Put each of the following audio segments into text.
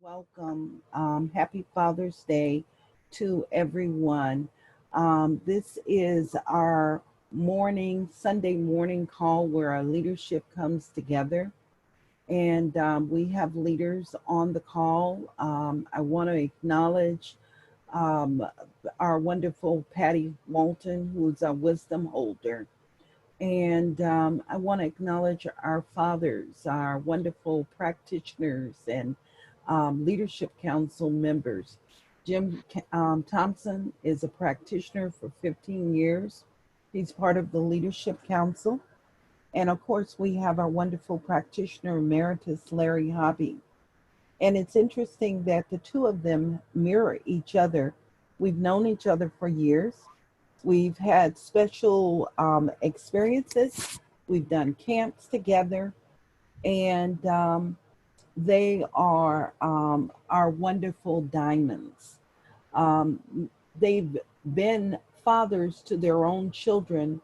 Welcome. Happy Father's Day to everyone. This is our Sunday morning call where our leadership comes together. And we have leaders on the call. I want to acknowledge um, our wonderful Patty Walton, who's a wisdom holder. And I want to acknowledge our fathers, our wonderful practitioners, and leadership council members. Jim Thompson is a practitioner for 15 years. He's part of the leadership council. And of course, we have our wonderful practitioner emeritus, Larry Hobby. And it's interesting that the two of them mirror each other. We've known each other for years. We've had special experiences. We've done camps together. And they are our wonderful diamonds. They've been fathers to their own children,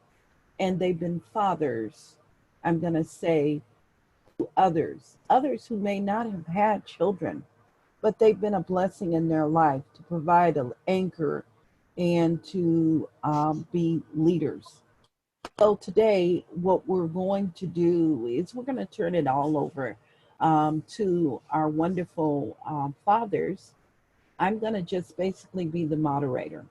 and they've been fathers, I'm going to say, to others who may not have had children, but they've been a blessing in their life to provide an anchor and to be leaders. So today, what we're going to do is we're going to turn it all over to our wonderful fathers. I'm going to just basically be the moderator.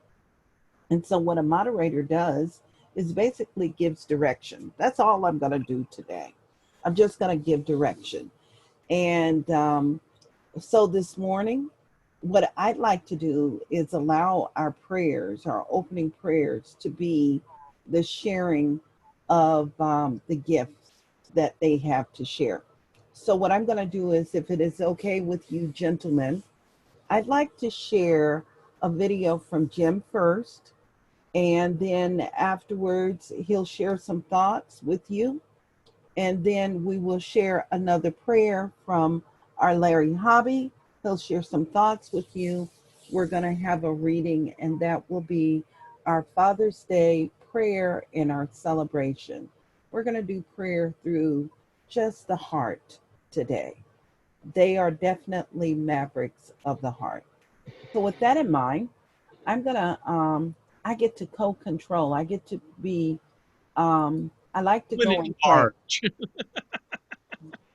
And so what a moderator does is basically gives direction. That's all I'm going to do today. I'm just going to give direction. And so this morning, what I'd like to do is allow our prayers, our opening prayers, to be the sharing of the gifts that they have to share. So what I'm going to do is, if it is okay with you gentlemen, I'd like to share a video from Jim first, and then afterwards he'll share some thoughts with you, and then we will share another prayer from our Larry Hobby. He'll share some thoughts with you. We're going to have a reading, and that will be our Father's Day prayer in our celebration. We're going to do prayer through just the heart today. They are definitely Mavericks of the heart. So with that in mind, I'm going to, I get to co-control. I get to be, I like to go and play.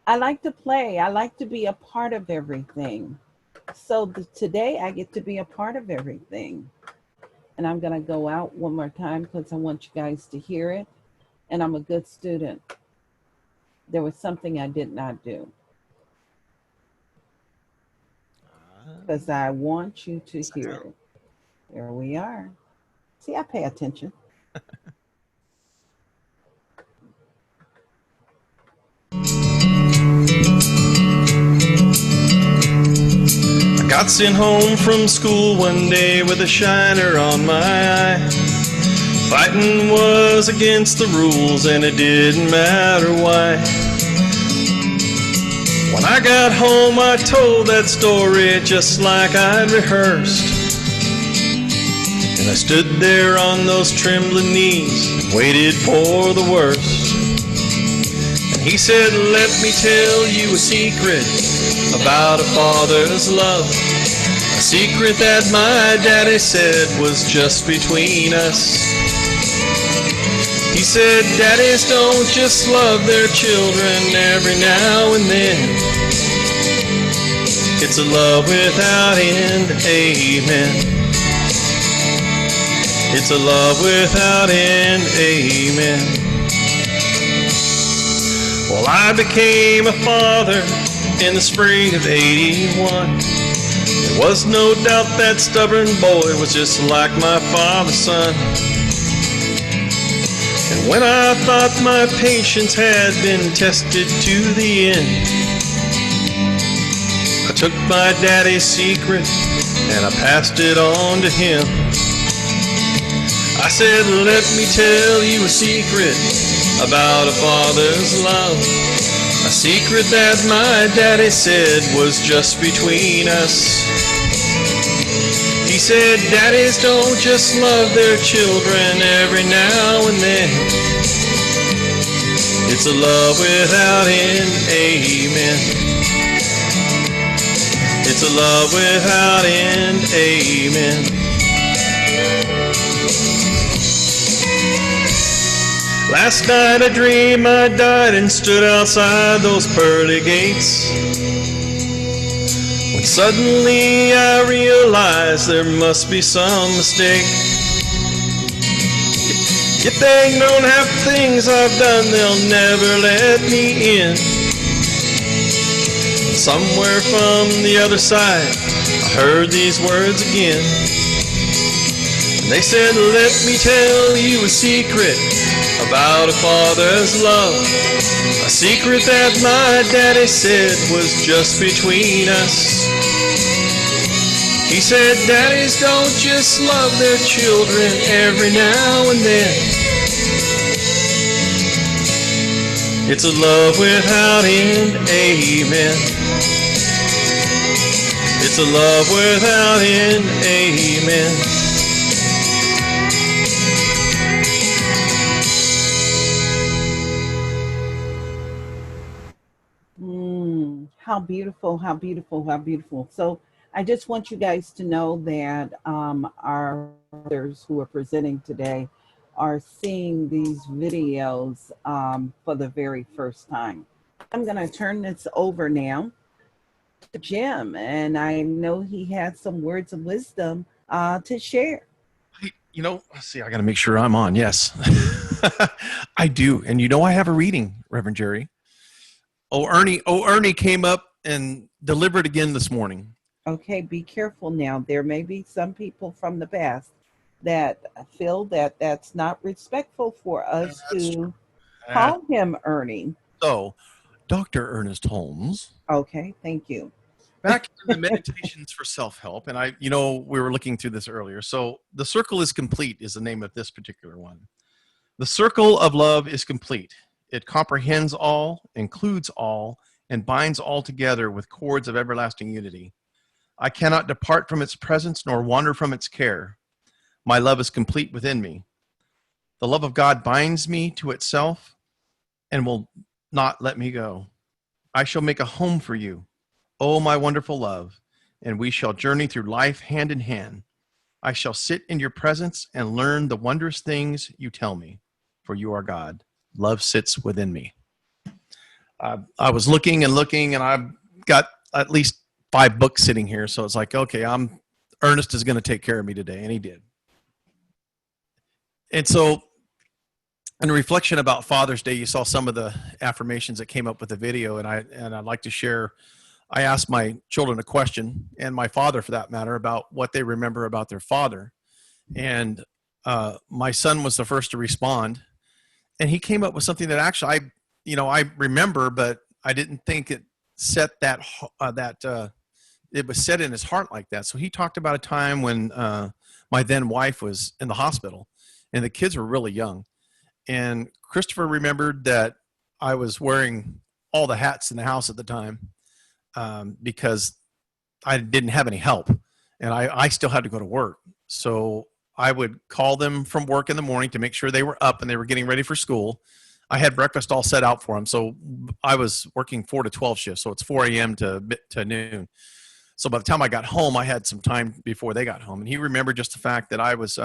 I like to play. I like to be a part of everything. So today I get to be a part of everything. And I'm going to go out one more time because I want you guys to hear it. And I'm a good student. There was something I did not do. Because I want you to hear it. There we are. See, I pay attention. I got sent home from school one day with a shiner on my eye. Fighting was against the rules and it didn't matter why. When I got home I told that story just like I'd rehearsed. And I stood there on those trembling knees and waited for the worst. And he said, let me tell you a secret about a father's love. A secret that my daddy said was just between us. He said, daddies don't just love their children every now and then. It's a love without end, amen. It's a love without end, amen. Well, I became a father in the spring of '81. There was no doubt that stubborn boy was just like my father's son. And when I thought my patience had been tested to the end, I took my daddy's secret and I passed it on to him. I said, let me tell you a secret about a father's love. A secret that my daddy said was just between us. He said, daddies don't just love their children every now and then. It's a love without end, amen. It's a love without end, amen. Last night I dreamed I died and stood outside those pearly gates, when suddenly I realized there must be some mistake. If they don't have things I've done, they'll never let me in. Somewhere from the other side, I heard these words again. And they said, let me tell you a secret about a father's love. A secret that my daddy said was just between us. He said, daddies don't just love their children every now and then. It's a love without end, amen. It's a love without end, amen. How beautiful, how beautiful, how beautiful. So I just want you guys to know that our others who are presenting today are seeing these videos for the very first time. I'm going to turn this over now to Jim, and I know he had some words of wisdom to share. Let's see, I got to make sure I'm on. Yes, I do. And I have a reading, Reverend Jerry. Ernie came up and delivered again this morning. Okay, be careful now. There may be some people from the past that feel that that's not respectful for us to call him Ernie. So, Dr. Ernest Holmes. Okay, thank you. Back in the Meditations for Self-Help, and we were looking through this earlier. So, The Circle is Complete is the name of this particular one. The circle of love is complete. It comprehends all, includes all, and binds all together with cords of everlasting unity. I cannot depart from its presence nor wander from its care. My love is complete within me. The love of God binds me to itself and will not let me go. I shall make a home for you, oh my wonderful love, and we shall journey through life hand in hand. I shall sit in your presence and learn the wondrous things you tell me, for you are God. Love sits within me. I was looking, and I've got at least 5 books sitting here. So it's like, okay, Ernest is going to take care of me today. And he did. And so in reflection about Father's Day, you saw some of the affirmations that came up with the video. And I'd like to share, I asked my children a question, and my father for that matter, about what they remember about their father. And my son was the first to respond. And he came up with something that actually I remember, but I didn't think it set it was set in his heart like that. So he talked about a time when my then wife was in the hospital, and the kids were really young. And Christopher remembered that I was wearing all the hats in the house at the time because I didn't have any help, and I still had to go to work. So I would call them from work in the morning to make sure they were up and they were getting ready for school. I had breakfast all set out for them. So I was working 4 to 12 shifts. So it's 4 a.m. to noon. So by the time I got home, I had some time before they got home. And he remembered just the fact that I was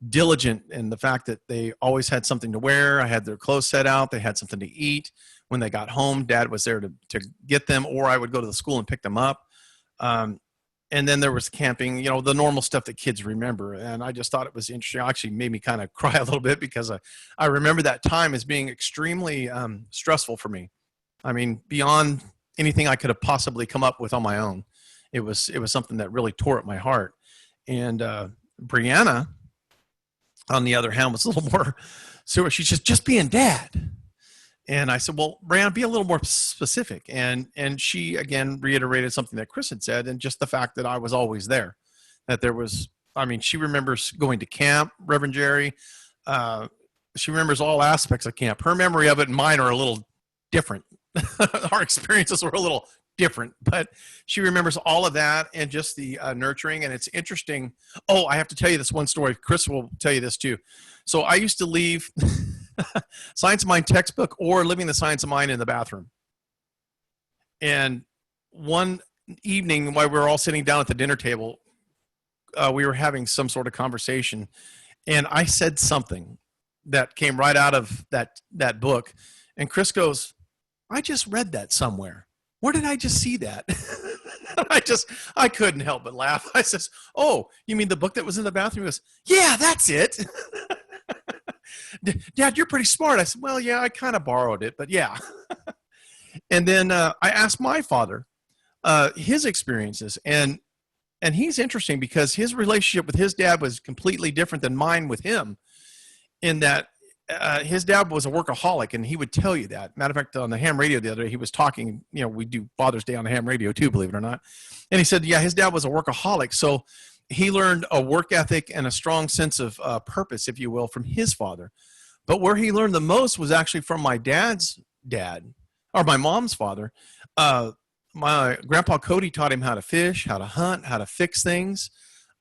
diligent, and the fact that they always had something to wear. I had their clothes set out. They had something to eat. When they got home, Dad was there to get them, or I would go to the school and pick them up. And then there was camping, the normal stuff that kids remember. And I just thought it was interesting. It actually made me kind of cry a little bit because I remember that time as being extremely stressful for me. I mean, beyond anything I could have possibly come up with on my own. It was something that really tore at my heart. And Brianna, on the other hand, was a little more serious. She's just being dad. And I said, well, Brianna, be a little more specific. And she, again, reiterated something that Chris had said, and just the fact that I was always there. That there was, she remembers going to camp, Reverend Jerry. She remembers all aspects of camp. Her memory of it and mine are a little different. Our experiences were a little different, but she remembers all of that and just the nurturing. And it's interesting. Oh, I have to tell you this one story. Chris will tell you this too. So I used to leave Science of Mind textbook or Living the Science of Mind in the bathroom. And one evening, while we were all sitting down at the dinner table, we were having some sort of conversation, and I said something that came right out of that book, and Chris goes, "I just read that somewhere. Where did I just see that?" I couldn't help but laugh. I says, "Oh, you mean the book that was in the bathroom?" He goes, "Yeah, that's it." "Dad, you're pretty smart." I said, "Well, yeah, I kind of borrowed it, but yeah." And then I asked my father his experiences, and he's interesting because his relationship with his dad was completely different than mine with him. In that his dad was a workaholic, and he would tell you that. Matter of fact, on the ham radio the other day, he was talking. You know, we do Father's Day on the ham radio too, believe it or not. And he said, yeah, his dad was a workaholic, so he learned a work ethic and a strong sense of purpose, if you will, from his father. But where he learned the most was actually from my dad's dad, or my mom's father. My grandpa Cody taught him how to fish, how to hunt, how to fix things.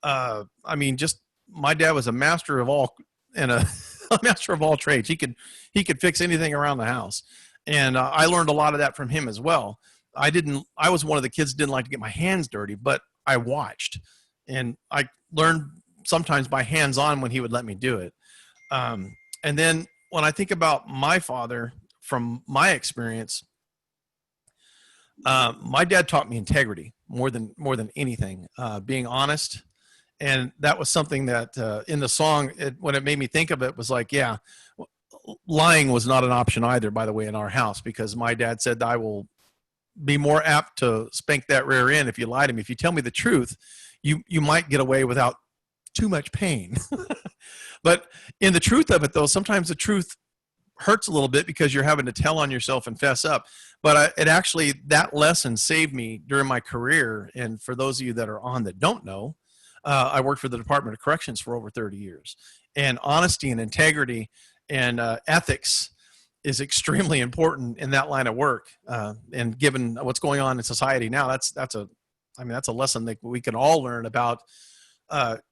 I mean, just my dad was a master of all and a master of all trades. He could fix anything around the house, and I learned a lot of that from him as well. I was one of the kids that didn't like to get my hands dirty, but I watched, and I learned sometimes by hands on when he would let me do it. And then when I think about my father, from my experience, my dad taught me integrity more than anything, being honest. And that was something that in the song, when it made me think of it, was like, yeah, lying was not an option either, by the way, in our house, because my dad said, I will be more apt to spank that rear end if you lie to me. If you tell me the truth, you might get away without too much pain. But in the truth of it, though, sometimes the truth hurts a little bit because you're having to tell on yourself and fess up. But it actually, that lesson saved me during my career. And for those of you that are on that don't know, I worked for the Department of Corrections for over 30 years. And honesty and integrity and ethics is extremely important in that line of work. And given what's going on in society now, that's a lesson that we can all learn about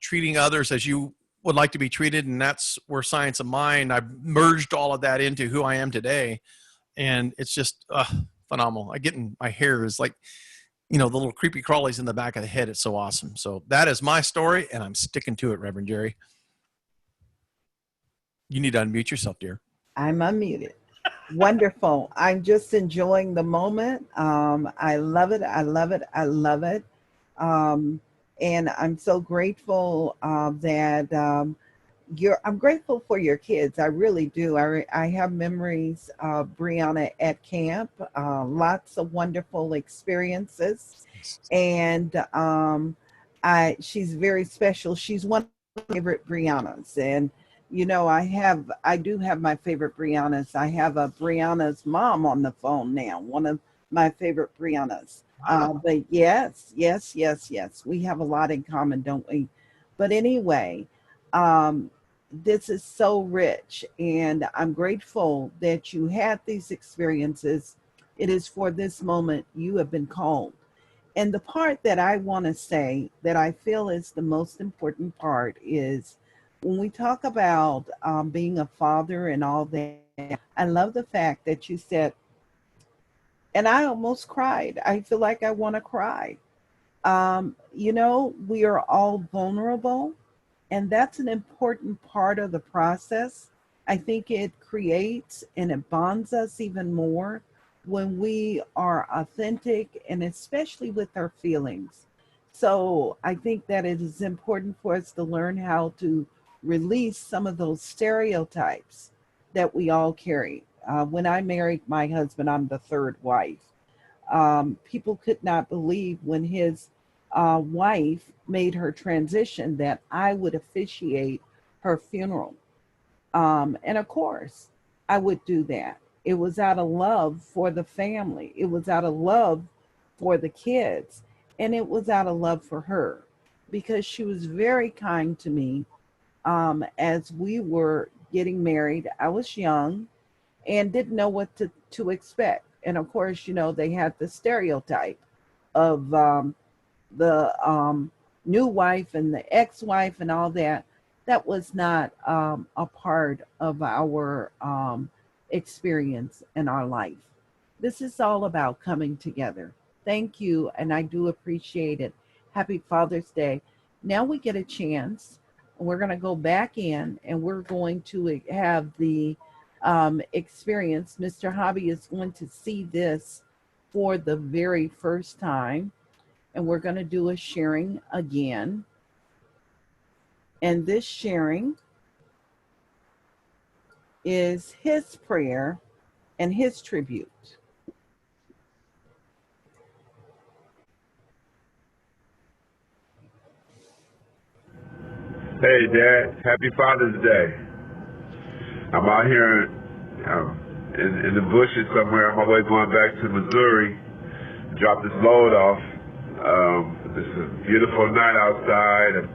treating others as you would like to be treated. And that's where Science of Mind, I've merged all of that into who I am today. And it's just phenomenal. I get in my hair is like, the little creepy crawlies in the back of the head. It's so awesome. So that is my story, and I'm sticking to it, Reverend Jerry. You need to unmute yourself, dear. I'm unmuted. Wonderful. I'm just enjoying the moment. I love it. I love it. I love it. And I'm so grateful that I'm grateful for your kids. I really do. I have memories of Brianna at camp, lots of wonderful experiences. And she's very special. She's one of my favorite Briannas. And, I do have my favorite Briannas. I have a Brianna's mom on the phone now, one of my favorite Briannas. But yes. We have a lot in common, don't we? But anyway, this is so rich, and I'm grateful that you had these experiences. It is for this moment you have been called. And the part that I want to say that I feel is the most important part is when we talk about being a father and all that. I love the fact that you said, and I almost cried. I feel like I want to cry. We are all vulnerable, and that's an important part of the process. I think it creates and it bonds us even more when we are authentic, and especially with our feelings. So I think that it is important for us to learn how to release some of those stereotypes that we all carry. When I married my husband, I'm the third wife. People could not believe when his wife made her transition that I would officiate her funeral. And of course, I would do that. It was out of love for the family, it was out of love for the kids, and it was out of love for her because she was very kind to me as we were getting married. I was young and didn't know what to expect. And of course, they had the stereotype of the new wife and the ex-wife and all that. That was not a part of our experience in our life. This is all about coming together. Thank you, and I do appreciate it. Happy Father's Day. Now we get a chance, and we're going to go back in, and we're going to have the experience. Mr. Hobby is going to see this for the very first time, and we're going to do a sharing again. And this sharing is his prayer and his tribute. Hey, Dad. Happy Father's Day. I'm out here in the bushes somewhere on my way going back to Missouri. Drop this load off. It's a beautiful night outside. I'm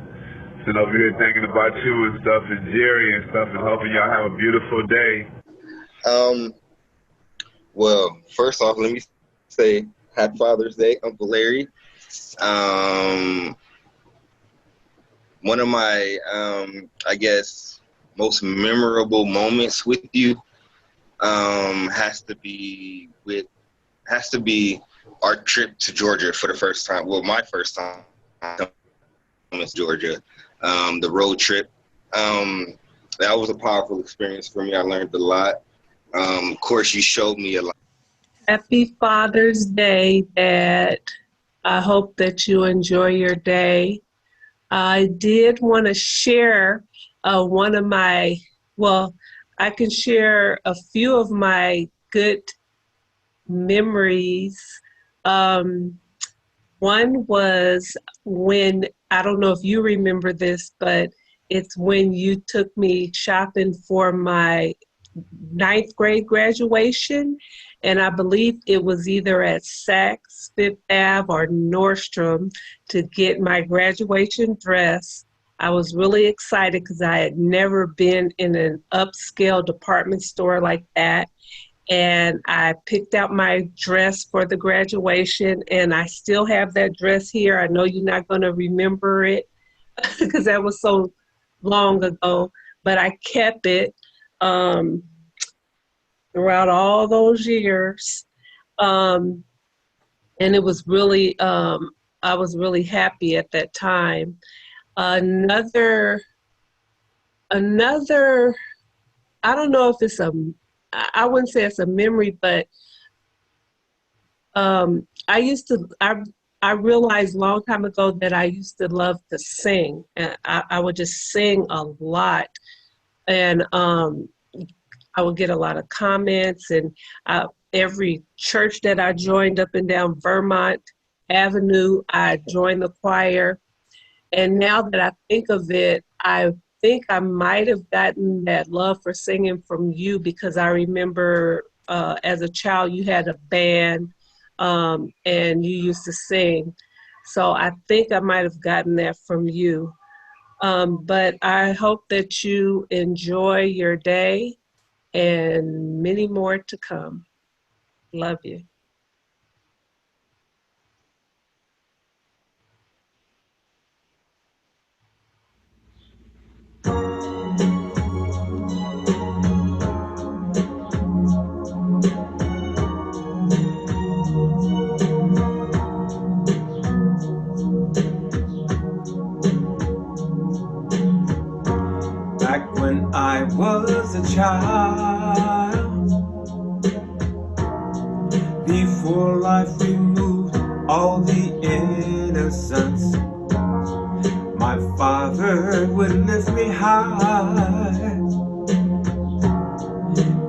sitting over here thinking about you and stuff, and Jerry and stuff, and hoping y'all have a beautiful day. Well, first off, let me say Happy Father's Day, Uncle Larry. One of my, I guess, most memorable moments with you has to be our trip to Georgia for the first time. Well, my first time to Georgia, the road trip. That was a powerful experience for me. I learned a lot. Of course, you showed me a lot. Happy Father's Day, Dad. I hope that you enjoy your day. I did want to share I can share a few of my good memories. One was when, I don't know if you remember this, but it's when you took me shopping for my 9th grade graduation. And I believe it was either at Saks, Fifth Ave, or Nordstrom to get my graduation dress. I was really excited because I had never been in an upscale department store like that. And I picked out my dress for the graduation, and I still have that dress here. I know you're not going to remember it because that was so long ago, but I kept it throughout all those years. And it was really, I was really happy at that time. Another, I don't know if it's I wouldn't say it's a memory, but I realized a long time ago that I used to love to sing. And I would just sing a lot. And I would get a lot of comments, and every church that I joined up and down Vermont Avenue, I joined the choir. And now that I think of it, I think I might have gotten that love for singing from you, because I remember as a child you had a band and you used to sing. So I think I might have gotten that from you. But I hope that you enjoy your day and many more to come. Love you. Back when I was a child, before life removed all the innocence, my father would lift me high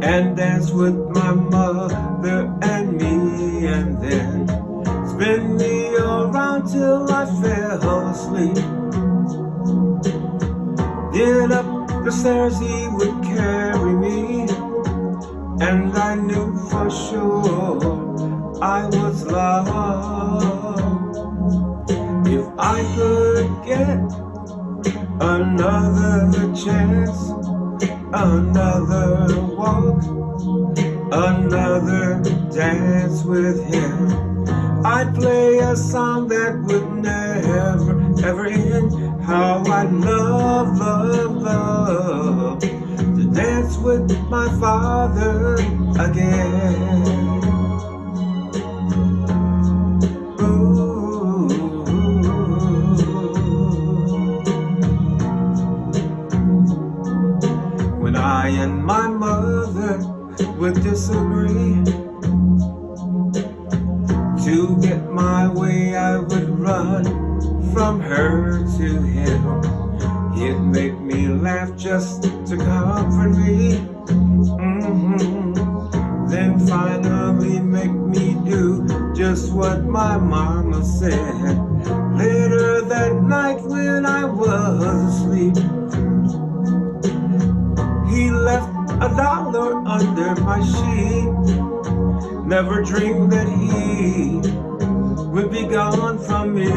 and dance with my mother and me, and then spin me around till I fell asleep. Then up the stairs he would carry me, and I knew for sure I was loved. If I could get another chance, another walk, another dance with him, I'd play a song that would never, ever end. How I love, love, love to dance with my father again. To get my way, I would run from her to him. He'd make me laugh just to comfort me. Then finally make me do just what my mama said. Later that night when I was asleep, he left $1 under my sheet. Never dreamed that he would be gone from me.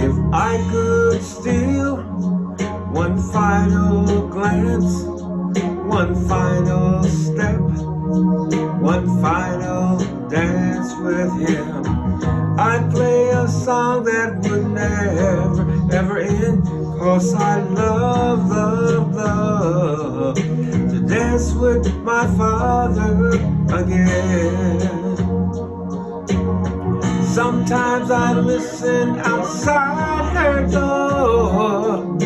If I could steal one final glance, one final step, one final dance with him, I'd play a song that would never, ever end. 'Cause I love, love, love to dance with my father again. Sometimes I listen outside her door,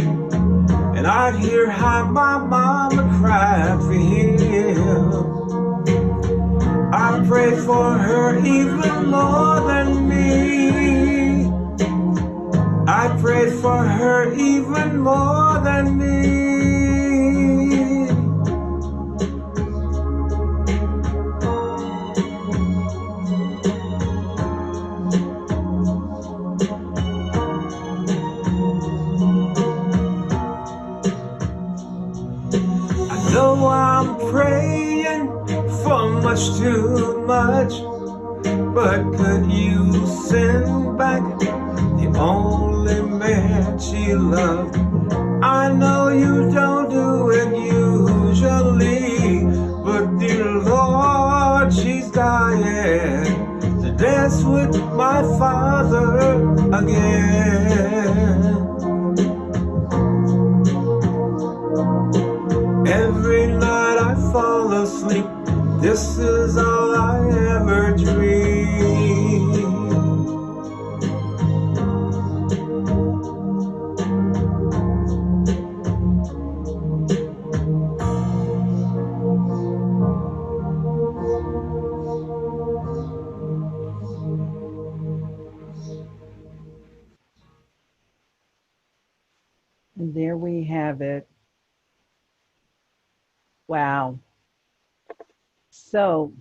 and I'd hear how my mama cried for him. I pray for her even more than me. I pray for her even more than me. I know I'm praying for much too much, but could you send back the only man she loved? I know you don't do it usually, but dear Lord, she's dying to dance with my father again. Every night I fall asleep, this is all I ever dream. And there we have it. Wow. So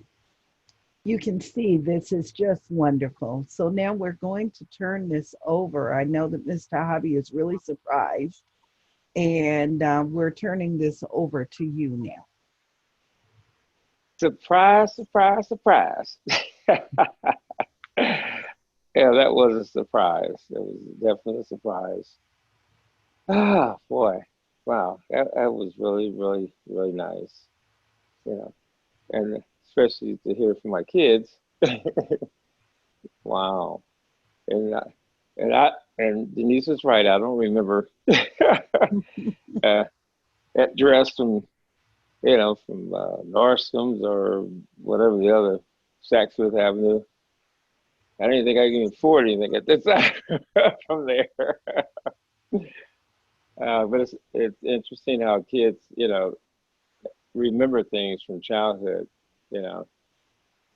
you can see this is just wonderful. So now we're going to turn this over. I know that Mr. Hobby is really surprised, and we're turning this over to you now. Surprise, surprise, surprise. Yeah, that was a surprise. It was definitely a surprise. Ah, boy. Wow. That was really, really, really nice. You know, and especially to hear from my kids. Wow. And and Denise was right. I don't remember uh, that dress from, from Nordstrom's or whatever the other Saks Fifth Avenue. I didn't think I could even afford anything at this time from there. But it's interesting how kids, remember things from childhood, you know,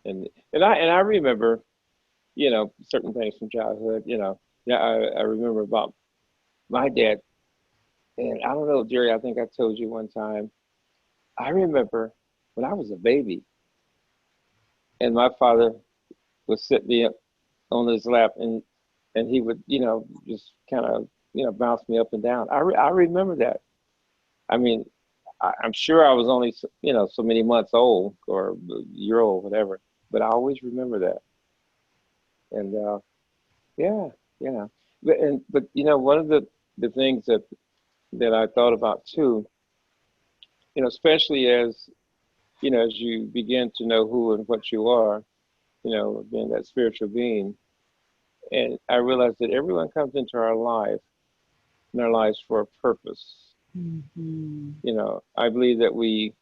and I remember, certain things from childhood, Yeah, I remember about my dad, and I don't know, Jerry. I think I told you one time. I remember when I was a baby, and my father would sit me up on his lap, and he would, just kind of, bounce me up and down. I remember that. I mean, I'm sure I was only, so many months old or a year old, whatever, but I always remember that. And yeah, but one of the things that I thought about too, especially as you begin to know who and what you are, being that spiritual being, and I realized that everyone comes into our life in our lives for a purpose. Mm-hmm. I believe that we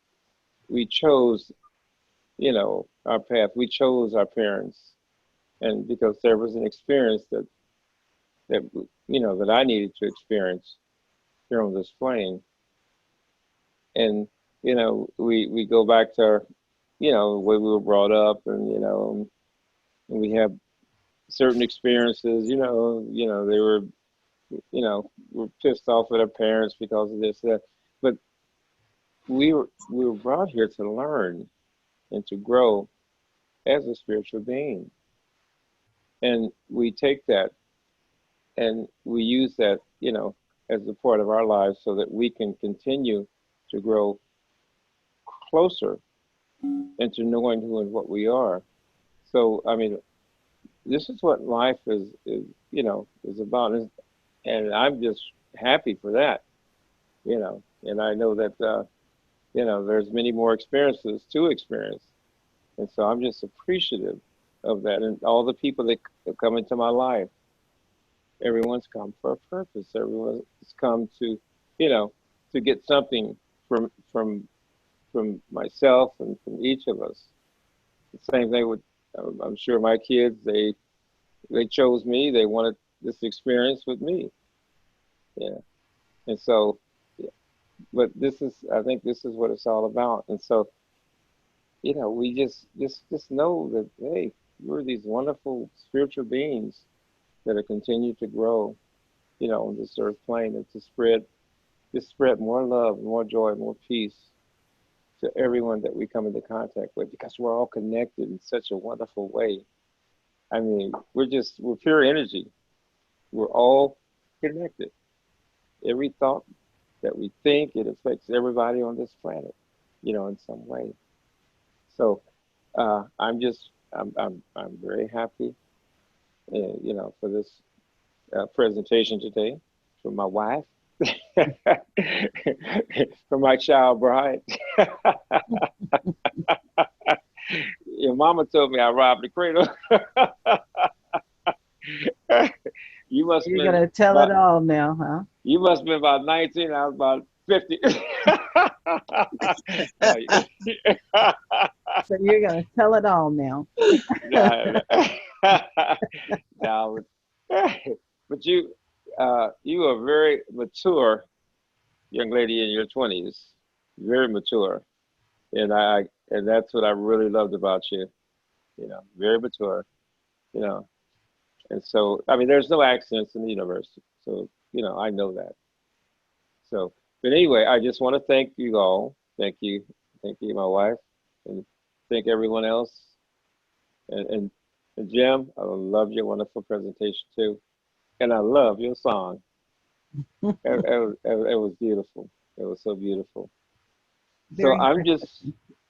chose, our path. We chose our parents, and because there was an experience that I needed to experience here on this plane, and we go back to our, the way we were brought up, and and we have certain experiences. They were pissed off with their parents because of this, that. But we were brought here to learn and to grow as a spiritual being, and we take that and we use that, as a part of our lives, so that we can continue to grow closer into knowing who and what we are. So, I mean, this is what life is about, and I'm just happy for that, and I know that, there's many more experiences to experience, and so I'm just appreciative of that, and all the people that come into my life. Everyone's come for a purpose. Everyone's come to, to get something from myself and from each of us. The same thing with, I'm sure my kids, they chose me. They wanted this experience with me. Yeah. And so, yeah. But I think this is what it's all about. And so, we just know that, hey, we're these wonderful spiritual beings that are continue to grow, on this earth plane, and to spread more love, more joy, more peace to everyone that we come into contact with, because we're all connected in such a wonderful way. I mean, we're pure energy. We're all connected. Every thought that we think, it affects everybody on this planet, in some way. So I'm very happy, for this presentation today, from my wife, from my child bride. Your mama told me I robbed the cradle. You must You're going to tell it all now, huh? You must have been about 19. I was about 50. So you're going to tell it all now. No, but you are very mature young lady in your 20s, very mature, and that's what I really loved about you. Very mature. And so, I mean, there's no accidents in the universe. So, I know that. So, but anyway, I just want to thank you all. Thank you, my wife, and thank everyone else. And Jim, I love your wonderful presentation too, and I love your song. It was beautiful. It was so beautiful. Very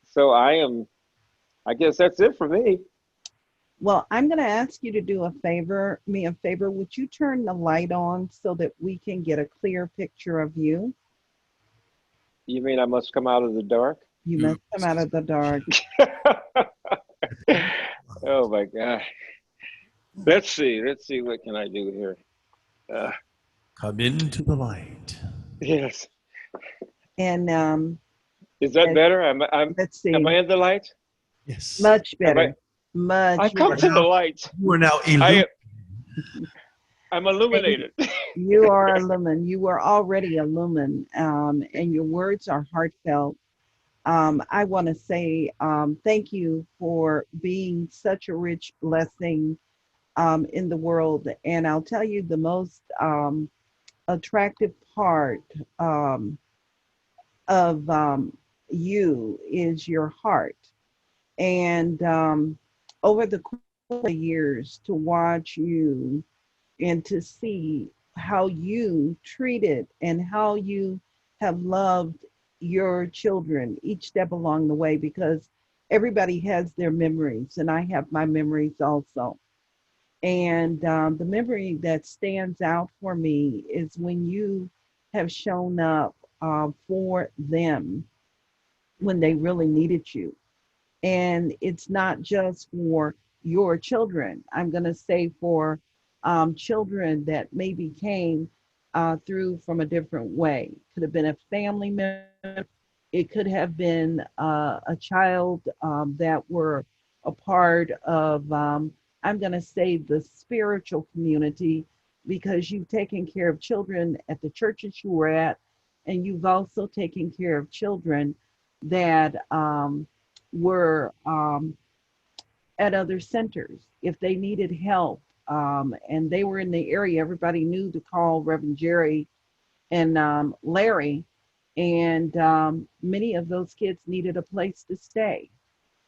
So I am. I guess that's it for me. Well, I'm going to ask you to do me a favor. Would you turn the light on so that we can get a clear picture of you? You mean I must come out of the dark? You must come out of the dark. Oh my God. Let's see. What can I do here? Come into the light. Yes. And is that better? Let's see. Am I in the light? Yes. Much better. I come to the light. You are now illuminated. I'm illuminated. You are illumined. You were already illumined, and your words are heartfelt. I want to say thank you for being such a rich blessing in the world. And I'll tell you, the most attractive part of you is your heart. And over the course of years, to watch you and to see how you treated and how you have loved your children each step along the way, because everybody has their memories, and I have my memories also. And the memory that stands out for me is when you have shown up for them when they really needed you. And it's not just for your children. I'm going to say for children that maybe came through from a different way. Could have been a family member. It could have been a child that were a part of, I'm going to say, the spiritual community, because you've taken care of children at the churches you were at, and you've also taken care of children that were at other centers. If they needed help and they were in the area, everybody knew to call Reverend Jerry and Larry. And many of those kids needed a place to stay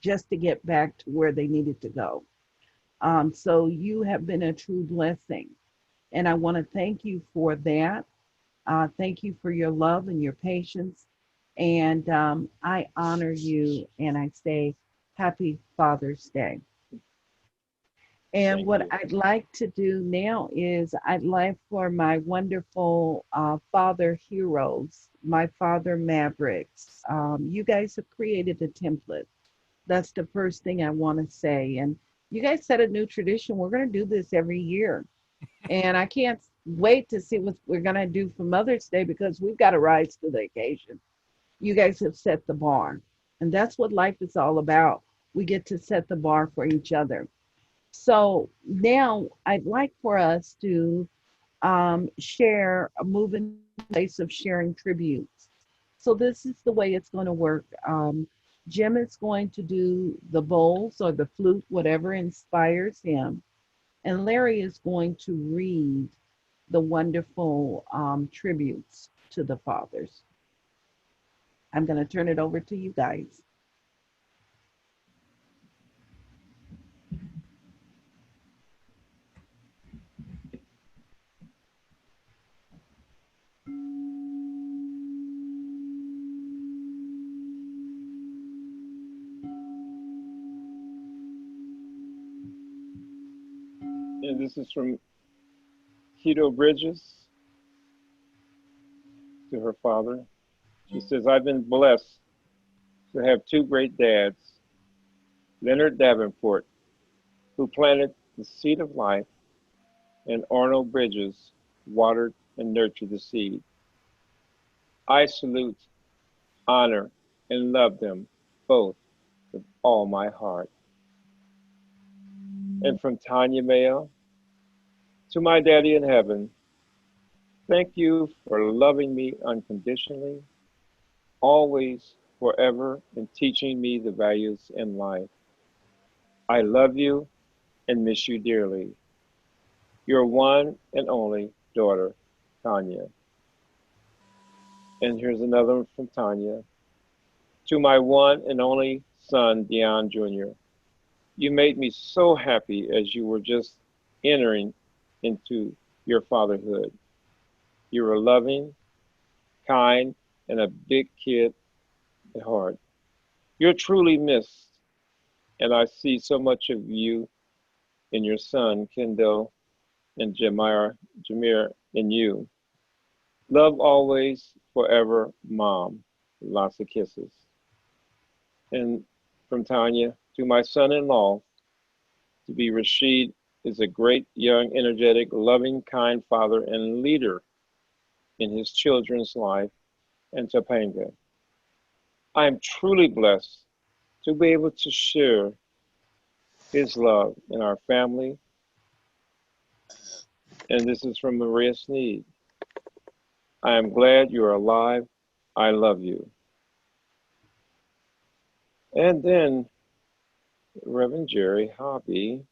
just to get back to where they needed to go. So you have been a true blessing. And I want to thank you for that. Thank you for your love and your patience. And I honor you and I say happy Father's Day. And Thank what you. I'd like to do now is I'd like for my wonderful father heroes, my father Mavericks. You guys have created a template. That's the first thing I want to say. And you guys set a new tradition. We're going to do this every year. And I can't wait to see what we're going to do for Mother's Day because we've got to rise to the occasion. You guys have set the bar. And that's what life is all about. We get to set the bar for each other. So now I'd like for us to share, move in place of sharing tributes. So this is the way it's going to work. Jim is going to do the bowls or the flute, whatever inspires him. And Larry is going to read the wonderful tributes to the fathers. I'm going to turn it over to you guys. And this is from Keto Bridges to her father. She says, I've been blessed to have two great dads, Leonard Davenport, who planted the seed of life, and Arnold Bridges watered and nurtured the seed. I salute, honor, and love them both with all my heart. And from Tanya Mayo, to my daddy in heaven, thank you for loving me unconditionally, always, forever, and teaching me the values in life. I love you and miss you dearly. Your one and only daughter, Tanya. And here's another one from Tanya. To my one and only son, Dion Jr., you made me so happy as you were just entering into your fatherhood. You were loving, kind, and a big kid at heart. You're truly missed, and I see so much of you in your son, Kendall, and Jameer in you. Love always, forever, Mom. Lots of kisses. And from Tanya, to my son-in-law, to be Rashid is a great, young, energetic, loving, kind father and leader in his children's life, and Topanga. I am truly blessed to be able to share his love in our family. And this is from Maria Sneed. I am glad you are alive. I love you. And then Reverend Jerry Hobby.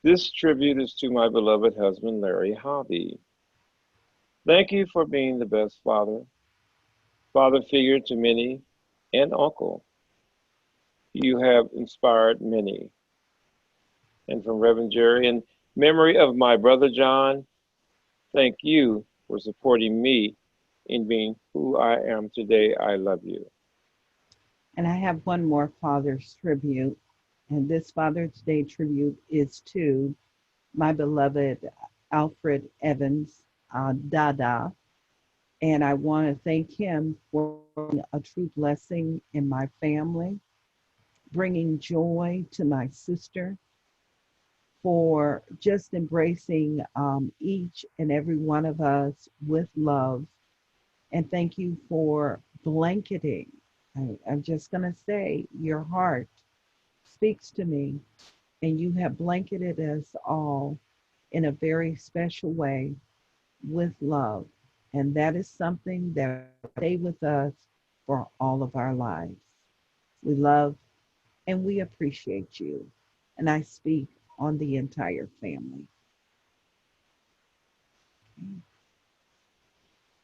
This tribute is to my beloved husband, Larry Hobby. Thank you for being the best father figure to many, and uncle. You have inspired many. And from Reverend Jerry, in memory of my brother John, thank you for supporting me in being who I am today. I love you. And I have one more Father's tribute. And this Father's Day tribute is to my beloved Alfred Evans, Dada. And I want to thank him for a true blessing in my family, bringing joy to my sister, for just embracing each and every one of us with love. And thank you for blanketing. I'm just going to say, your heart speaks to me, and you have blanketed us all in a very special way with love. And that is something that will stay with us for all of our lives. We love and we appreciate you. And I speak on the entire family.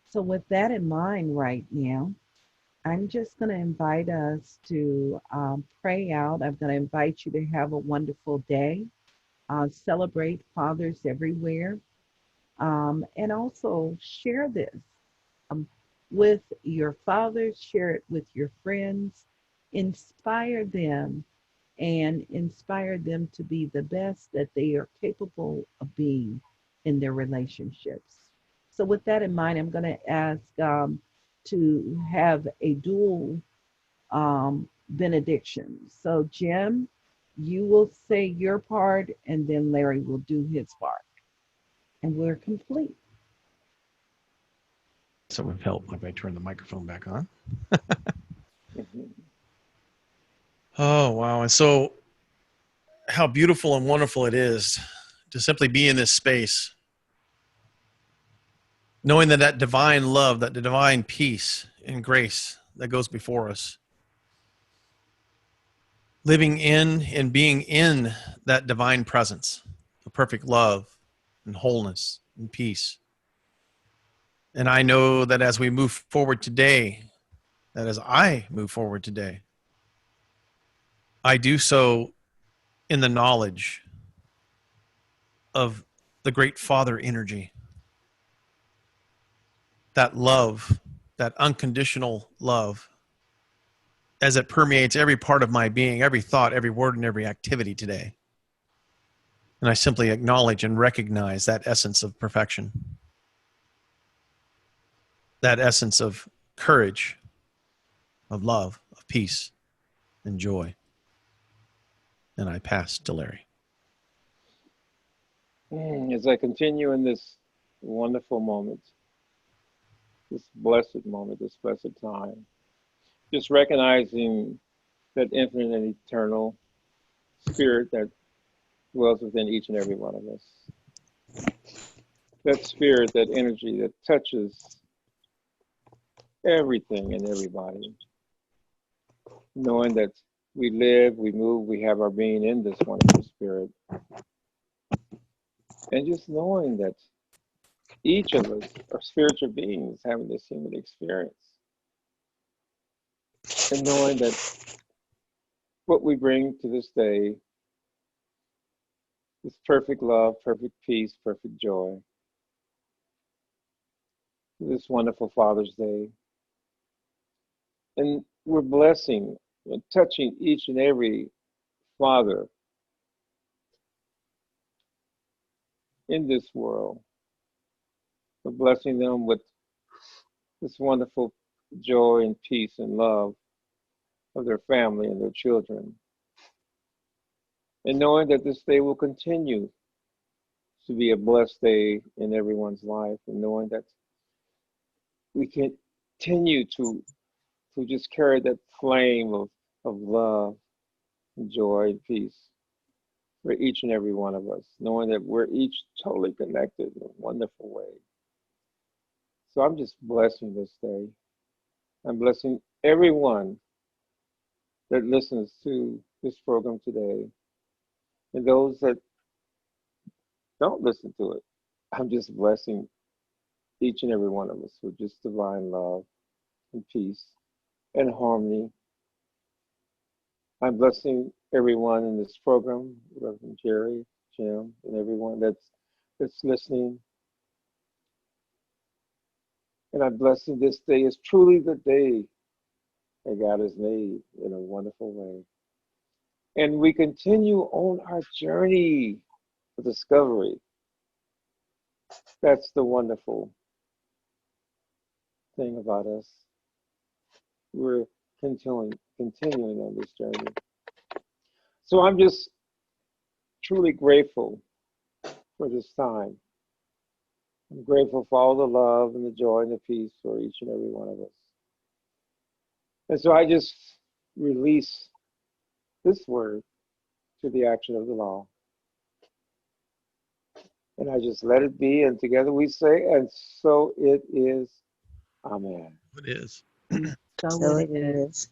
So, with that in mind, right now, I'm just going to invite us to pray out. I'm going to invite you to have a wonderful day, celebrate fathers everywhere, and also share this um, with your fathers, share it with your friends, inspire them, and inspire them to be the best that they are capable of being in their relationships. So, with that in mind, I'm going to ask to have a dual benediction. So, Jim, you will say your part, and then Larry will do his part, and we're complete. So it would help if I turn the microphone back on. Mhm. Oh, wow. And so how beautiful and wonderful it is to simply be in this space, knowing that that divine love, that divine peace and grace that goes before us, living in and being in that divine presence, the perfect love and wholeness and peace. And I know that as we move forward today, that as I move forward today, I do so in the knowledge of the great Father energy, that love, that unconditional love, as it permeates every part of my being, every thought, every word, and every activity today. And I simply acknowledge and recognize that essence of perfection, that essence of courage, of love, of peace, and joy. And I pass to Larry. As I continue in this wonderful moment, this blessed moment, this blessed time, just recognizing that infinite and eternal spirit that dwells within each and every one of us. That spirit, that energy that touches everything and everybody. Knowing that we live, we move, we have our being in this wonderful spirit. And just knowing that each of us are spiritual beings having this human experience. And knowing that what we bring to this day is perfect love, perfect peace, perfect joy. This wonderful Father's Day. And we're blessing and touching each and every father in this world. We're blessing them with this wonderful joy and peace and love of their family and their children. And knowing that this day will continue to be a blessed day in everyone's life, and knowing that we continue to just carry that flame of love and joy and peace for each and every one of us, knowing that we're each totally connected in a wonderful way. So I'm just blessing this day. I'm blessing everyone that listens to this program today, and those that don't listen to it. I'm just blessing each and every one of us with just divine love and peace and harmony. I'm blessing everyone in this program, Reverend Jerry, Jim, and everyone that's listening. And I'm blessing this day is truly the day that God has made in a wonderful way. And we continue on our journey of discovery. That's the wonderful thing about us. We're continuing on this journey. So I'm just truly grateful for this time. I'm grateful for all the love and the joy and the peace for each and every one of us. And so I just release this word to the action of the law. And I just let it be. And together we say, and so it is. Amen. It is. So So it it is. is.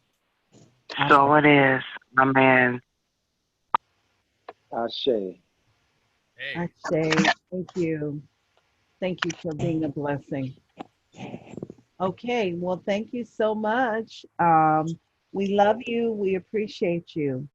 So it is, my man. Ashe. Hey. Akshay, thank you. Thank you for being a blessing. Okay, well, thank you so much. We love you. We appreciate you.